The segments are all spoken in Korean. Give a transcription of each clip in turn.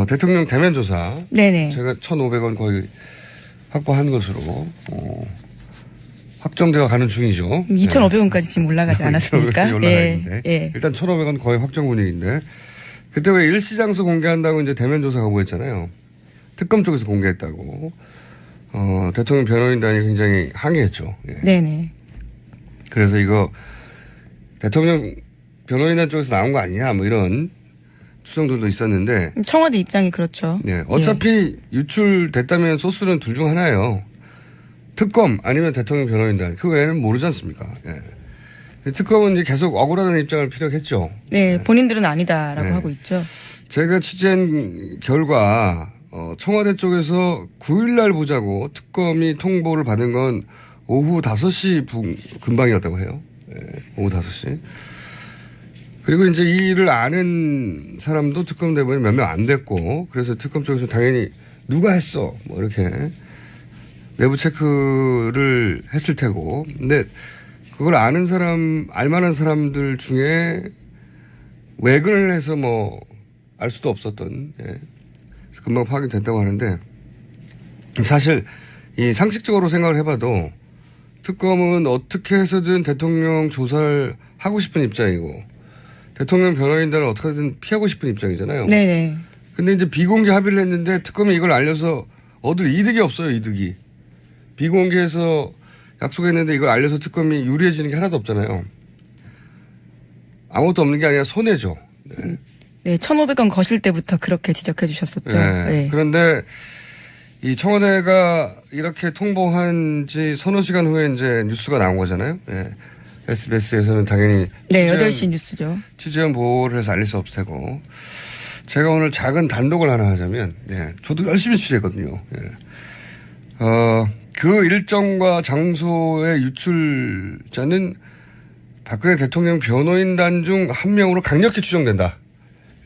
대통령 대면 조사. 네네. 제가 1,500원 거의 확보한 것으로 확정되어 가는 중이죠. 2,500원까지 지금 올라가지 않았습니까? 예. 일단 1,500원 거의 확정 분위기인데 그때 왜 일시장소 공개한다고 이제 대면 조사 거부했잖아요. 특검 쪽에서 공개했다고. 대통령 변호인단이 굉장히 항의했죠. 예. 네네. 그래서 이거 대통령 변호인단 쪽에서 나온 거 아니냐 뭐 이런 추정들도 있었는데. 청와대 입장이 그렇죠. 네. 어차피 유출됐다면 소스는 둘 중 하나예요. 특검 아니면 대통령 변호인단. 그 외에는 모르지 않습니까? 예. 특검은 이제 계속 억울하다는 입장을 피력했죠. 네. 본인들은 아니다라고 하고 있죠. 제가 취재한 결과 청와대 쪽에서 9일날 보자고 특검이 통보를 받은 건 오후 5시 근방이었다고 해요. 예. 오후 5시. 그리고 이제 이 일을 아는 사람도 특검 대부분 몇 명 안 됐고 그래서 특검 쪽에서 당연히 누가 했어 뭐 이렇게 내부 체크를 했을 테고 근데 그걸 아는 사람 알만한 사람들 중에 외근을 해서 뭐 알 수도 없었던 그래서 금방 파악이 됐다고 하는데 사실 이 상식적으로 생각을 해봐도 특검은 어떻게 해서든 대통령 조사를 하고 싶은 입장이고 대통령 변호인단을 어떻게든 피하고 싶은 입장이잖아요. 네네. 근데 이제 비공개 합의를 했는데 특검이 이걸 알려서 얻을 이득이 없어요, 이득이. 비공개해서 약속했는데 이걸 알려서 특검이 유리해지는 게 하나도 없잖아요. 아무것도 없는 게 아니라 손해죠. 네. 네, 1,500원 거실 때부터 그렇게 지적해 주셨었죠. 네. 네. 그런데 이 청와대가 이렇게 통보한 지 서너 시간 후에 이제 뉴스가 나온 거잖아요. 네. SBS에서는 당연히. 네, 8시 뉴스죠. 취재원 보호를 해서 알릴 수 없을 테고. 제가 오늘 작은 단독을 하나 하자면, 네. 저도 열심히 취재했거든요. 네. 그 일정과 장소의 유출자는 박근혜 대통령 변호인단 중 한 명으로 강력히 추정된다.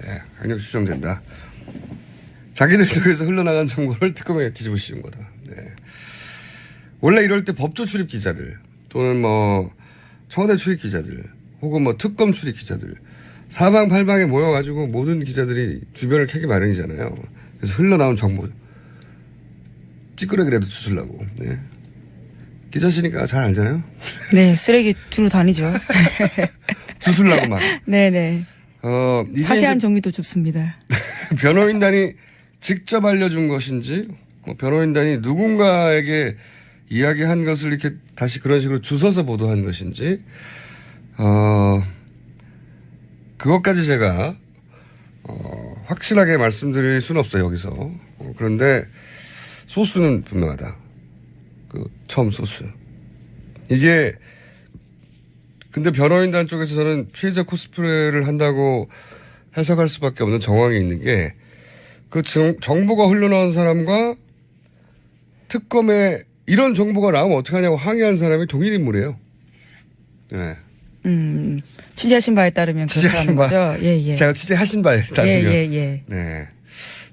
예, 강력히 추정된다. 자기들 쪽에서 흘러나간 정보를 특검에 뒤집어 씌운 거다. 네. 원래 이럴 때 법조 출입 기자들 또는 뭐 청와대 출입 기자들 혹은 뭐 특검 출입 기자들 사방팔방에 모여가지고 모든 기자들이 주변을 캐기 마련이잖아요. 그래서 흘러나온 정보 찌끄러기라도 주술라고. 네. 기자시니까 잘 알잖아요. 네, 쓰레기 주로 다니죠. 주술라고 막. 네네. 화시한 정의도 좁습니다. 변호인단이 직접 알려준 것인지, 뭐 변호인단이 누군가에게 이야기한 것을 이렇게 다시 그런 식으로 주워서 보도한 것인지, 그것까지 제가, 확실하게 말씀드릴 수는 없어요, 여기서. 그런데 소스는 분명하다. 처음 소스. 이게, 근데 변호인단 쪽에서 저는 피해자 코스프레를 한다고 해석할 수밖에 없는 정황이 있는 게, 그 정보가 흘러나온 사람과 특검에 이런 정보가 나오면 어떡하냐고 항의한 사람이 동일 인물이에요. 네. 취재하신 바에 따르면 그렇다는 거죠. 예, 예. 제가 취재하신 바에 따르면. 예. 네.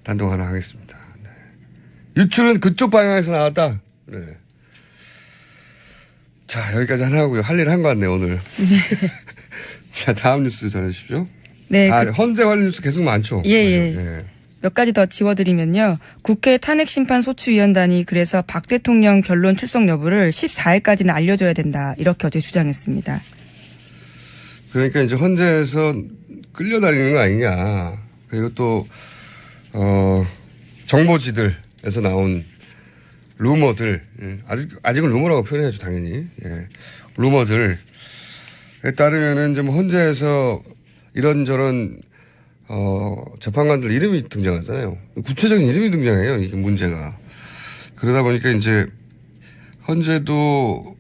단독 하나 하겠습니다. 네. 유출은 그쪽 방향에서 나왔다. 네. 자, 여기까지 하나 하고요. 할 일 한 것 같네요, 오늘. 자, 다음 뉴스 전해주십시오. 네. 헌재 관련 뉴스 계속 많죠? 예. 네. 몇 가지 더 지워드리면요. 국회 탄핵심판소추위원단이 그래서 박 대통령 변론 출석 여부를 14일까지는 알려줘야 된다. 이렇게 어제 주장했습니다. 그러니까 이제 헌재에서 끌려다니는 거 아니냐. 그리고 또, 정보지들에서 나온 루머들. 아직은 루머라고 표현해야죠, 당연히. 예. 루머들에 따르면은 좀 헌재에서 이런저런 재판관들 이름이 등장하잖아요. 구체적인 이름이 등장해요. 이게 문제가. 그러다 보니까 이제 헌재도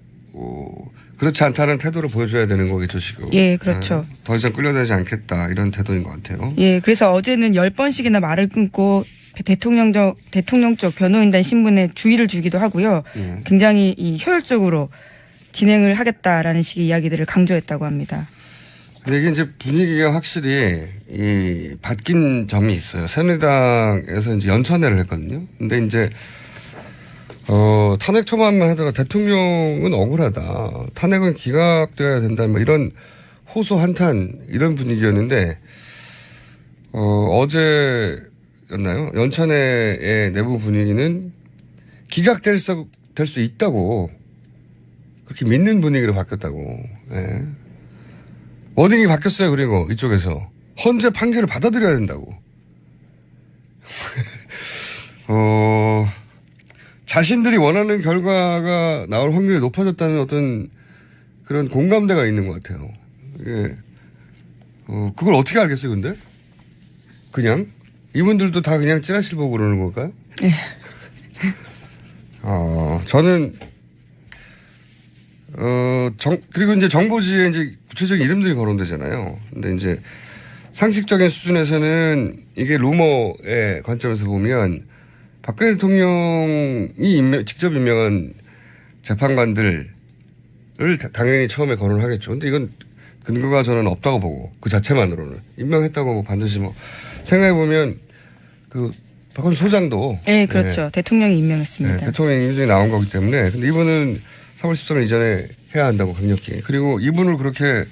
그렇지 않다는 태도를 보여줘야 되는 거겠죠, 지금. 예, 그렇죠. 더 이상 끌려다니지 않겠다 이런 태도인 것 같아요. 예, 그래서 어제는 10번씩이나 말을 끊고 대통령 쪽 변호인단 신문에 주의를 주기도 하고요. 굉장히 효율적으로 진행을 하겠다라는 식의 이야기들을 강조했다고 합니다. 근데 이게 이제 분위기가 확실히 바뀐 점이 있어요. 새누리당에서 이제 연천회를 했거든요. 근데 이제 탄핵 초반만 하다가 대통령은 억울하다. 탄핵은 기각돼야 된다. 뭐 이런 호소 한탄 이런 분위기였는데 어제 연찬회였나요? 연찬회의 내부 분위기는 기각될 수 있다고 그렇게 믿는 분위기로 바뀌었다고. 예. 워딩이 바뀌었어요. 그리고 이쪽에서 헌재 판결을 받아들여야 된다고. 자신들이 원하는 결과가 나올 확률이 높아졌다는 어떤 그런 공감대가 있는 것 같아요. 예. 그걸 어떻게 알겠어요, 근데? 그냥? 이분들도 다 그냥 찌라시를 보고 그러는 걸까요? 네. 저는, 그리고 이제 정보지에 이제 구체적인 이름들이 거론되잖아요. 근데 이제 상식적인 수준에서는 이게 루머의 관점에서 보면 박근혜 대통령이 직접 임명한 재판관들을 당연히 처음에 거론을 하겠죠. 근데 이건 근거가 저는 없다고 보고 그 자체만으로는 임명했다고 반드시 뭐 생각해보면 그 박원순 소장도. 네, 그렇죠. 네. 대통령이 임명했습니다. 네, 대통령 임명이 나온 거기 때문에. 근데 이분은 3월 13일 이전에 해야 한다고 강력히. 그리고 이분을 그렇게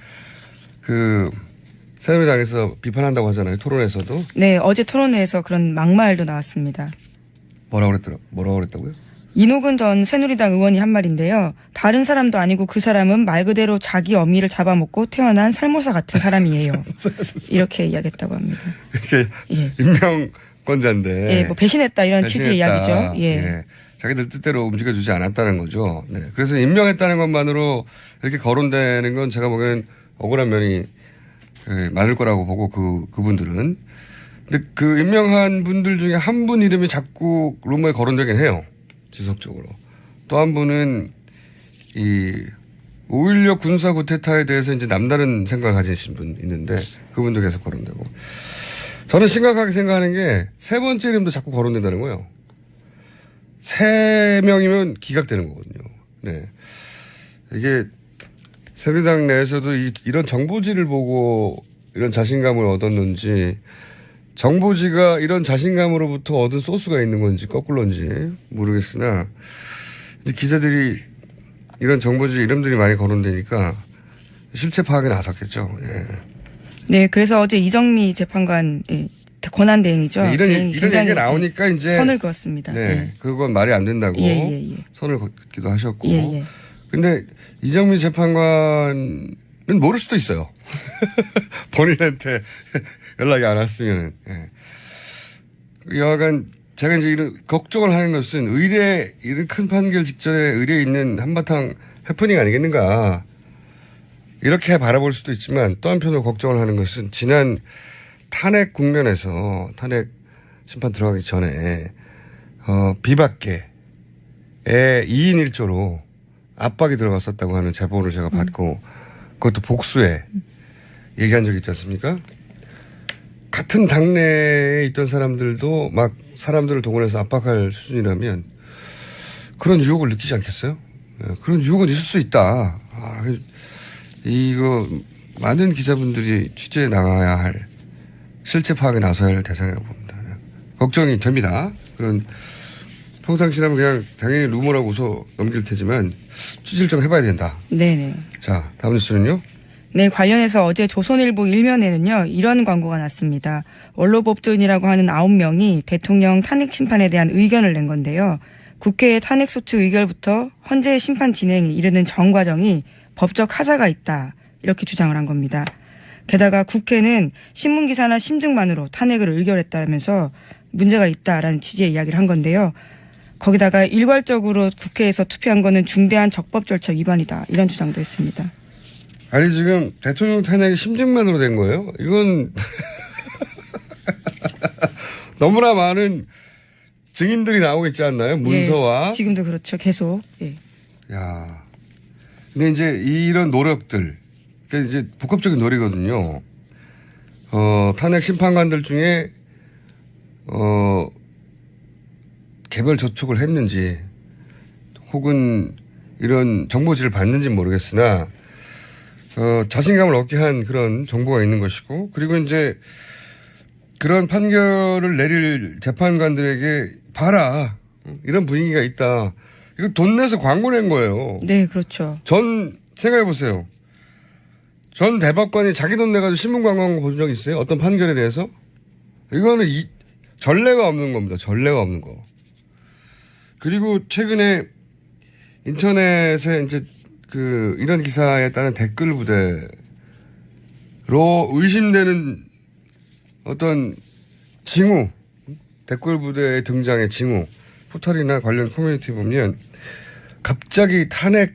새누리당에서 비판한다고 하잖아요. 토론에서도. 네, 어제 토론회에서 그런 막말도 나왔습니다. 뭐라고 그랬다고요? 이노근 전 새누리당 의원이 한 말인데요. 다른 사람도 아니고 그 사람은 말 그대로 자기 어미를 잡아먹고 태어난 살모사 같은 사람이에요. 이렇게 이야기했다고 합니다. 이게 예. 임명권자인데. 예, 뭐 배신했다 이런 취지의 이야기죠. 예. 예. 자기들 뜻대로 움직여주지 않았다는 거죠. 네. 그래서 임명했다는 것만으로 이렇게 거론되는 건 제가 보기에는 억울한 면이 많을 거라고 보고 그분들은. 근데 그 임명한 분들 중에 한 분 이름이 자꾸 루머에 거론되긴 해요. 지속적으로. 또 한 분은 이 5.16 군사 구테타에 대해서 이제 남다른 생각을 가지신 분 있는데 그분도 계속 거론되고. 저는 심각하게 생각하는 게 세 번째 이름도 자꾸 거론된다는 거예요. 3명이면 기각되는 거거든요. 네. 이게 새누리당 내에서도 이런 정보지를 보고 이런 자신감을 얻었는지 정보지가 이런 자신감으로부터 얻은 소스가 있는 건지 거꾸로인지 모르겠으나 이제 기자들이 이런 정보지 이름들이 많이 거론되니까 실체 파악에 나섰겠죠. 예. 네, 그래서 어제 이정미 재판관 권한 대행이죠. 네, 이런 얘기가 나오니까 이제 선을 그었습니다. 네, 네. 그건 말이 안 된다고 선을 긋기도 하셨고. 근데 이정미 재판관은 모를 수도 있어요. 본인한테 연락이 안 왔으면은. 예. 여하간 제가 이제 이런 걱정을 하는 것은 이런 큰 판결 직전에 의뢰에 있는 한바탕 해프닝 아니겠는가. 이렇게 바라볼 수도 있지만 또 한편으로 걱정을 하는 것은 지난 탄핵 국면에서 탄핵 심판 들어가기 전에 비박계에 2인 1조로 압박이 들어갔었다고 하는 제보를 제가 받고 그것도 복수에 얘기한 적이 있지 않습니까? 같은 당내에 있던 사람들도 막 사람들을 동원해서 압박할 수준이라면 그런 유혹을 느끼지 않겠어요? 그런 유혹은 있을 수 있다. 이거 많은 기자분들이 취재에 나가야 할 실제 파악에 나서야 할 대상이라고 봅니다. 걱정이 됩니다. 그런 평상시라면 그냥 당연히 루머라고 웃어 넘길 테지만 취재를 좀 해봐야 된다. 네네. 자, 다음 뉴스는요? 네, 관련해서 어제 조선일보 일면에는요, 이런 광고가 났습니다. 원로법조인이라고 하는 9명이 대통령 탄핵 심판에 대한 의견을 낸 건데요. 국회의 탄핵소추 의결부터 헌재 심판 진행에 이르는 전 과정이 법적 하자가 있다. 이렇게 주장을 한 겁니다. 게다가 국회는 신문기사나 심증만으로 탄핵을 의결했다면서 문제가 있다라는 취지의 이야기를 한 건데요. 거기다가 일괄적으로 국회에서 투표한 거는 중대한 적법 절차 위반이다. 이런 주장도 했습니다. 아니 지금 대통령 탄핵이 심증만으로 된 거예요? 이건 너무나 많은 증인들이 나오고 있지 않나요? 문서와. 예, 지금도 그렇죠. 계속. 예. 야, 근데 이제 이런 노력들, 그러니까 이제 복합적인 노력이거든요. 탄핵 심판관들 중에 개별 저촉을 했는지 혹은 이런 정보지를 받는지는 모르겠으나 자신감을 얻게 한 그런 정보가 있는 것이고, 그리고 이제 그런 판결을 내릴 재판관들에게 봐라, 이런 분위기가 있다. 이거 돈 내서 광고 낸 거예요. 네, 그렇죠. 생각해 보세요. 전 대법관이 자기 돈 내가지고 신문 광고 본 적 있어요? 어떤 판결에 대해서? 이거는 전례가 없는 겁니다. 전례가 없는 거. 그리고 최근에 인터넷에 이제 이런 기사에 따른 댓글 부대로 의심되는 어떤 징후, 댓글 부대의 등장의 징후, 포털이나 관련 커뮤니티 보면 갑자기 탄핵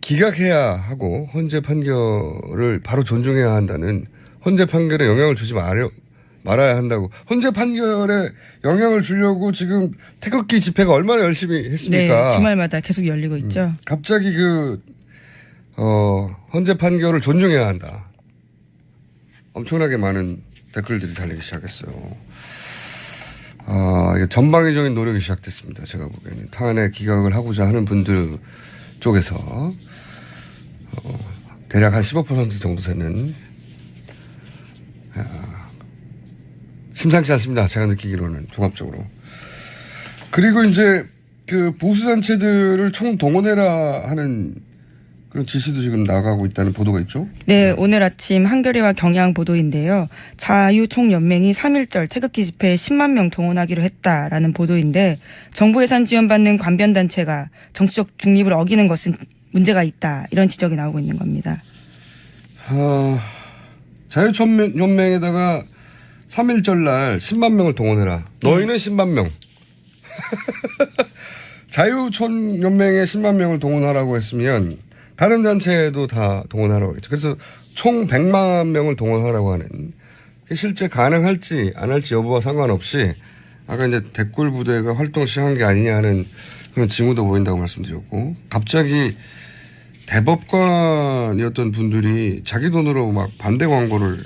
기각해야 하고 헌재 판결을 바로 존중해야 한다는, 헌재 판결에 영향을 주지 말아야 한다고. 헌재 판결에 영향을 주려고 지금 태극기 집회가 얼마나 열심히 했습니까? 네, 주말마다 계속 열리고 있죠. 갑자기 헌재 판결을 존중해야 한다. 엄청나게 많은 댓글들이 달리기 시작했어요. 이게 전방위적인 노력이 시작됐습니다. 제가 보기에는. 탄핵 기각을 하고자 하는 분들 쪽에서, 대략 한 15% 정도 되는, 심상치 않습니다. 제가 느끼기로는, 종합적으로. 그리고 이제, 보수단체들을 총동원해라 하는 그런 지시도 지금 나가고 있다는 보도가 있죠? 네, 오늘 아침 한겨레와 경향 보도인데요. 자유총연맹이 3.1절 태극기 집회에 10만 명 동원하기로 했다라는 보도인데, 정부 예산 지원받는 관변단체가 정치적 중립을 어기는 것은 문제가 있다, 이런 지적이 나오고 있는 겁니다. 자유총연맹에다가 3.1절 날 10만 명을 동원해라. 너희는 10만 명. 자유총연맹에 10만 명을 동원하라고 했으면 다른 단체도 다 동원하라고 하겠죠. 그래서 총 100만 명을 동원하라고 하는, 실제 가능할지 안 할지 여부와 상관없이 아까 이제 댓글 부대가 활동을 시작한 게 아니냐 하는 그런 징후도 보인다고 말씀드렸고, 갑자기 대법관이었던 분들이 자기 돈으로 막 반대 광고를,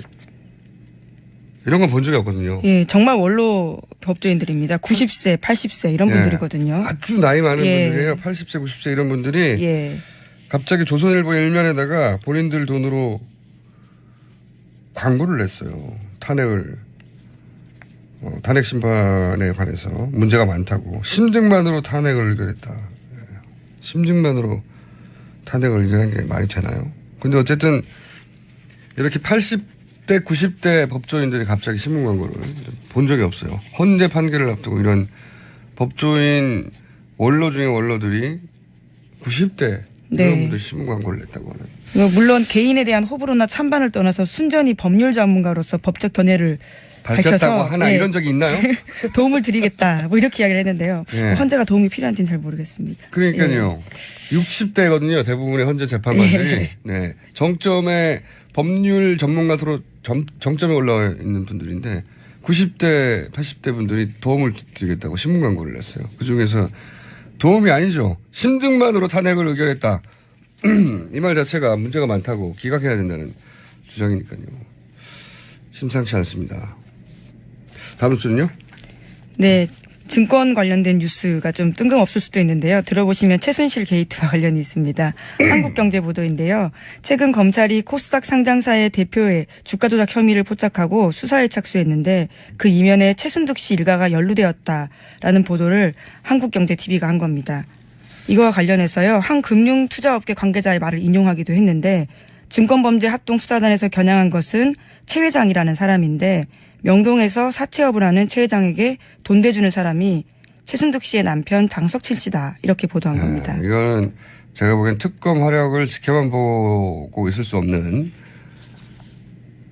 이런 건 본 적이 없거든요. 예, 정말 원로 법조인들입니다. 90세, 80세 이런 분들이거든요. 아주 나이 많은 분들이에요. 80세, 90세 이런 분들이 갑자기 조선일보 일면에다가 본인들 돈으로 광고를 냈어요. 탄핵 심판에 관해서 문제가 많다고. 심증만으로 탄핵을 의결했다. 심증만으로 탄핵을 의결한 게 말이 되나요? 근데 어쨌든 이렇게 80대, 90대 법조인들이 갑자기 신문 광고를 본 적이 없어요. 헌재 판결을 앞두고 이런 법조인 원로 중에 원로들이 90대 이런 분들 신문 광고를 냈다고 하는. 물론 개인에 대한 호불호나 찬반을 떠나서 순전히 법률 전문가로서 법적 견해를 밝혔다고 하나 이런 적이 있나요? 도움을 드리겠다. 뭐 이렇게 이야기를 했는데요. 헌재가 도움이 필요한지는 잘 모르겠습니다. 그러니까요. 60대거든요. 대부분의 헌재 재판관들이. 네. 정점에 법률 전문가로 정점에 올라와 있는 분들인데 90대, 80대 분들이 도움을 드리겠다고 신문 광고를 냈어요. 그중에서 도움이 아니죠. 심증만으로 탄핵을 의결했다. 이 말 자체가 문제가 많다고 기각해야 된다는 주장이니까요. 심상치 않습니다. 다음 주는요? 네. 증권 관련된 뉴스가 좀 뜬금없을 수도 있는데요. 들어보시면 최순실 게이트와 관련이 있습니다. 한국경제 보도인데요. 최근 검찰이 코스닥 상장사의 대표의 주가 조작 혐의를 포착하고 수사에 착수했는데 그 이면에 최순득 씨 일가가 연루되었다라는 보도를 한국경제TV가 한 겁니다. 이거와 관련해서요. 한 금융투자업계 관계자의 말을 인용하기도 했는데 증권범죄합동수사단에서 겨냥한 것은 최 회장이라는 사람인데 명동에서 사채업을 하는 최 회장에게 돈 대주는 사람이 최순득 씨의 남편 장석칠 씨다. 이렇게 보도한 겁니다. 이거는 제가 보기엔 특검 화력을 지켜만 보고 있을 수 없는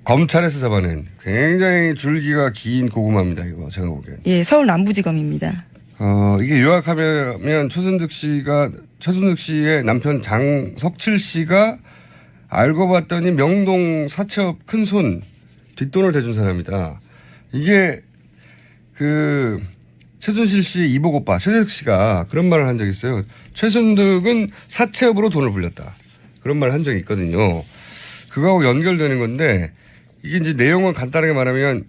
검찰에서 잡아낸 굉장히 줄기가 긴 고구마입니다. 이거 제가 보기엔. 예, 서울 남부지검입니다. 이게 요약하면 최순득 씨의 남편 장석칠 씨가 알고 봤더니 명동 사채업 큰손 뒷돈을 대준 사람이다. 이게 최순실 씨의 이복 오빠 최순득 씨가 그런 말을 한 적이 있어요. 최순득은 사채업으로 돈을 불렸다. 그런 말을 한 적이 있거든요. 그거하고 연결되는 건데 이게 이제 내용을 간단하게 말하면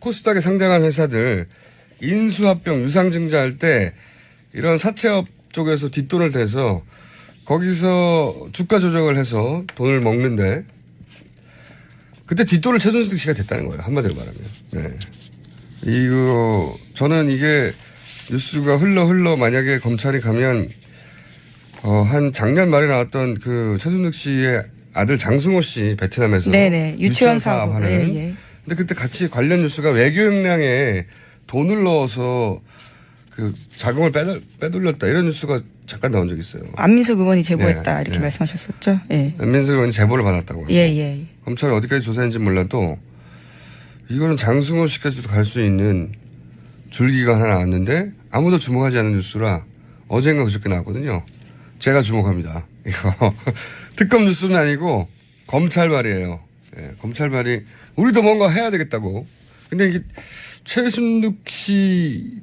코스닥에 상장한 회사들 인수합병 유상증자할 때 이런 사채업 쪽에서 뒷돈을 대서 거기서 주가 조작을 해서 돈을 먹는데 그때 뒷돈을 최순득 씨가 됐다는 거예요. 한마디로 말하면. 네. 저는 이게 뉴스가 흘러 만약에 검찰이 가면, 한 작년 말에 나왔던 최순득 씨의 아들 장승호 씨 베트남에서. 네네. 유치원 사업하는. 근데 그때 같이 관련 뉴스가 외교 역량에 돈을 넣어서 그 자금을 빼돌렸다 이런 뉴스가 잠깐 나온 적이 있어요. 안민석 의원이 제보했다 네, 이렇게 네. 말씀하셨었죠. 예. 안민석 의원이 제보를 받았다고 하고. 예. 검찰이 어디까지 조사했는지 몰라도 이거는 장승호 씨까지도 갈 수 있는 줄기가 하나 나왔는데 아무도 주목하지 않는 뉴스라 어젠가 그저께 나왔거든요. 제가 주목합니다. 이거 특검 뉴스는 아니고 검찰발이에요. 예, 검찰발이 우리도 뭔가 해야 되겠다고. 근데 이게 최순득 씨가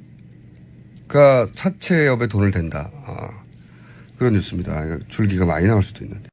사채업에 돈을 댄다. 그런 뉴스입니다. 줄기가 많이 나올 수도 있는데.